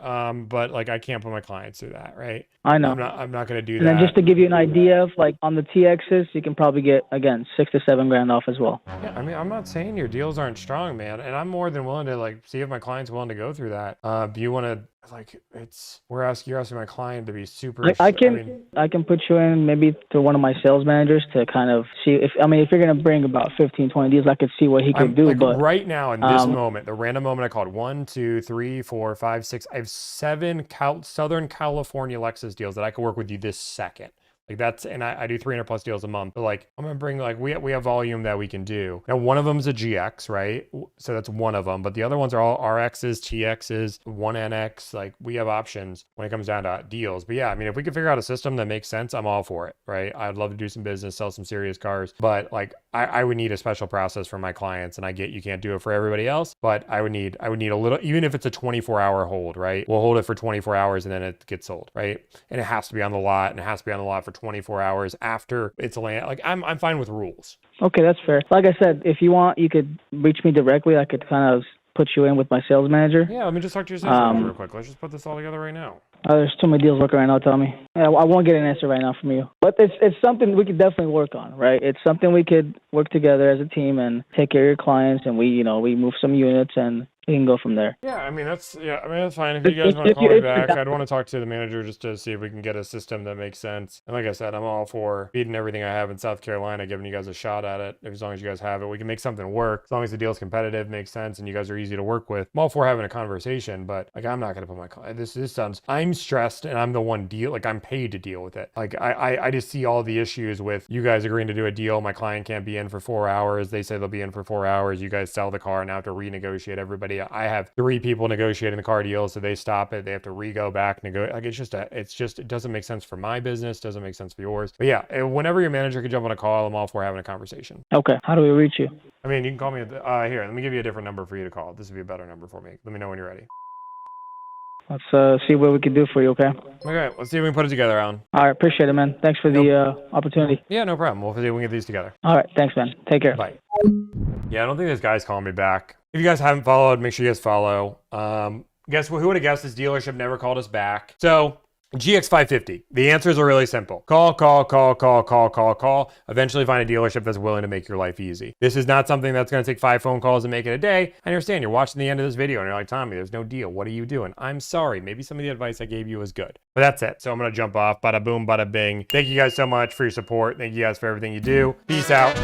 S2: but like I can't put my clients through that, right?
S6: I know.
S2: I'm not going to do
S6: that. And then just to give you an idea of like on the TXs, you can probably get again $6,000 to $7,000 off as well.
S2: Yeah. I mean, I'm not saying your deals aren't strong, man, and I'm more than willing to like see if my client's willing to go through that. Do you want to? Like you're asking my client to be super.
S6: I can put you in maybe to one of my sales managers to kind of see if you're gonna bring about 15, 20 deals, I could see what he could do.
S2: Like,
S6: but
S2: right now in this moment, the random moment, I called 1, 2, 3, 4, 5, 6. I have 7 Southern California Lexus deals that I could work with you this second. Like that's, and I do 300 plus deals a month. But like, I'm gonna bring like, we have volume that we can do. Now, one of them is a GX, right? So that's one of them, but the other ones are all RXs, TXs, 1NX. Like we have options when it comes down to deals. But yeah, I mean, if we can figure out a system that makes sense, I'm all for it, right? I'd love to do some business, sell some serious cars, but like I would need a special process for my clients, and I get you can't do it for everybody else, but I would need a little, even if it's a 24-hour hold, right? We'll hold it for 24 hours and then it gets sold, right? And it has to be on the lot, and it has to be on the lot for 24 hours after it's land. Like I'm fine with rules.
S6: Okay, that's fair. Like I said, if you want, you could reach me directly. I could kind of put you in with my sales manager.
S2: Yeah, let me just talk to your sales manager real quick. Let's just put this all together right now.
S6: There's too many deals working right now, Tommy. I won't get an answer right now from you. But it's something we could definitely work on, right? It's something we could work together as a team and take care of your clients, and we move some units and we can go from there.
S2: Yeah, I mean that's fine. If you guys want to call me back, I'd want to talk to the manager just to see if we can get a system that makes sense. And like I said, I'm all for feeding everything I have in South Carolina, giving you guys a shot at it. As long as you guys have it, we can make something work. As long as the deal's competitive, makes sense, and you guys are easy to work with. I'm all for having a conversation, but like I'm not gonna put my client. This sounds. I'm stressed, and I'm the one like I'm paid to deal with it. Like I just see all the issues with you guys agreeing to do a deal. My client can't be in for 4 hours. They say they'll be in for 4 hours. You guys sell the car and now have to renegotiate everybody. I have 3 people negotiating the car deal, so they stop it. They have to go back, like it doesn't make sense for my business, doesn't make sense for yours. But yeah, whenever your manager can jump on a call, I'm all for having a conversation.
S6: Okay, how do we reach you?
S2: I mean, you can call me here. Let me give you a different number for you to call. This would be a better number for me. Let me know when you're ready.
S6: Let's see what we can do for you, okay?
S2: Okay, let's see if we can put it together, Alan.
S6: All right, appreciate it, man. Thanks for the opportunity.
S2: Yeah, no problem. We'll see if we can get these together.
S6: All right, thanks, man. Take care.
S2: Bye. Yeah, I don't think this guy's calling me back. If you guys haven't followed, make sure you guys follow. Guess who would have guessed this dealership never called us back? So GX550. The answers are really simple. Call. Eventually find a dealership that's willing to make your life easy. This is not something that's going to take 5 phone calls and make it a day. I understand you're watching the end of this video and you're like, Tommy, there's no deal. What are you doing? I'm sorry. Maybe some of the advice I gave you was good. But that's it. So I'm going to jump off. Bada boom, bada bing. Thank you guys so much for your support. Thank you guys for everything you do. Peace out.